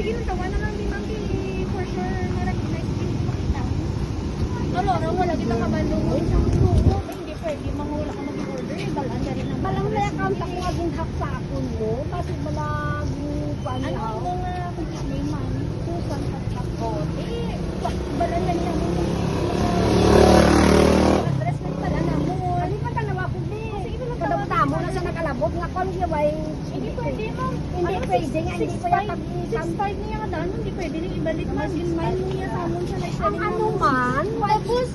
sige lang, tawa na lang din ang for sure na-recognize din makita. Ano, wala kita kabalo mo. Isang lugo, hindi pwede, mga wala ka mag-order, balaan na rin ang Balang na account ako aging haksakon mo. Kasi malaging paano. ano mo nga, complete name man, Susan Patlakote. Balaan na niya mo. Address na pala na mo. Ano pa tanawa ko din? Sige lang, Kadabta mo na sa nakalabog nga kon niya way. Hindi pwede, ma'am. Hindi pwede nga, hindi ko yung pag-isang. 6'5" niya kada, ano, hindi pwede rin ibalik, ma'am. Yung mile mo niya sa amon siya na Ang ano man, Tapos,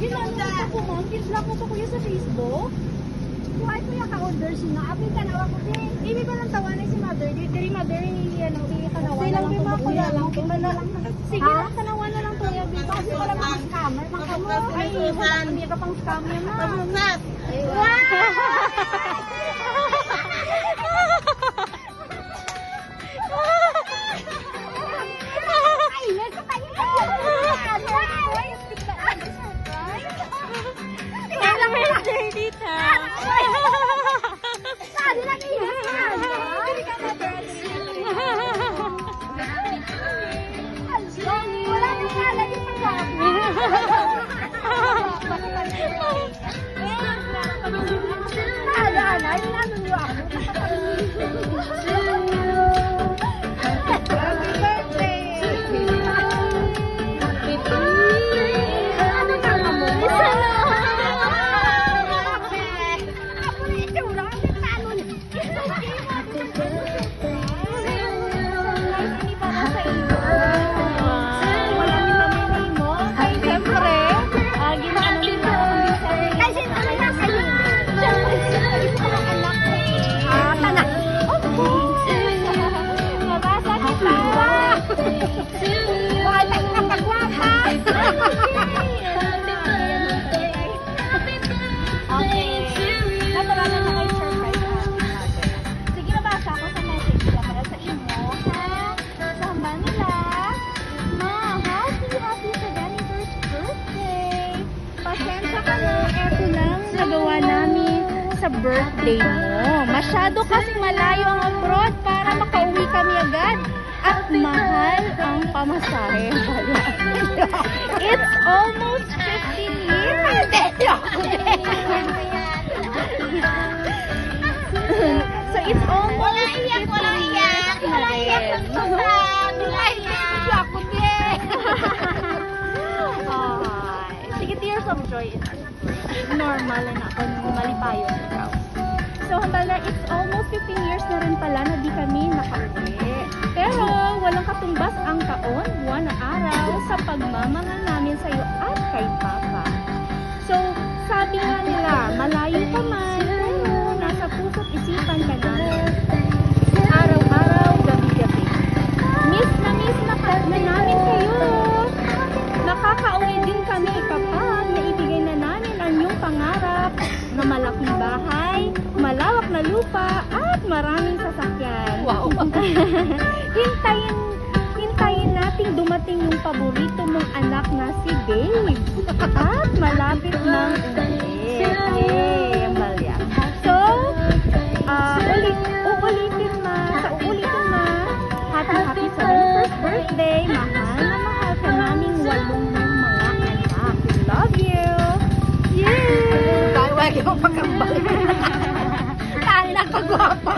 ginano sa ko, ma'am. Kinslap mo pa kuya sa Facebook. why ko yung ka-order sina? Apin tanawa ko din. Ibig ko lang tawanan si mother. Diri mother, ano, tanawa na lang Silang po kuya lang. iba na lang. Sige lang, tanawa na lang kuya. Kasi wala mga scammer, mga mo. Ay, wala, hindi ka pang scam yan, ma'am. Ay, nasa tayo na. Happy birthday, tita. Sabi na inis ka. Wala na kala yung pagkakas. Naalala, inano niyo ako. Happy birthday! Ano ka mo? Isa na. Ako na itsura. Ang tano niya. Hindi para sa iyo. Wow. Wala ni mamay mo. Ay, siyempre, Ginaano nila. Kasi ano na kayo? Anak ko eh. Ah, tanak. Nabasa kita. Wala tayo kapagwapa. Okay. Natalaga na kayo surprise natin. Sige, nabasa ko sa message nila para sa imo. Ha? Sa Manila. Ma, happy sa Jennifer's birthday. Pasensya ka na. Eto lang nagawa namin sa birthday mo. Masyado kasing malayo ang abroad para makauwi kami agad. At mahal ang pamasahe. It's almost 15 years. So it's almost 15 years na rin. Ay, sige, tears of joy is normal na ako nung malipayo ikaw. So, hambala, it's almost 15 years na rin pala na di kami nakauwi. Pero, walang katumbas ang taon, buwan na araw sa pagmamahal namin sa iyo at kay Papa. So, sabi nga nila, malayo pa man, pero nasa puso't isipan ka namin. Araw-araw, gabi-gabi. Miss na namin kayo. Nakakauwi din kami kapag naibigay na namin ang iyong pangarap na malaking bahay, malawak na lupa, at maraming sasakyan. Wow. Hintayin nating dumating yung paborito mong anak na si Babe. At malapit nang uwi. Yay! Ang balya. So, uulitin ma. Happy 71st birthday. Mahal ka naming 8 mong mga anak. We love you. Yay! Tayo, wala yung pagkambal. Tayo na kagwapa.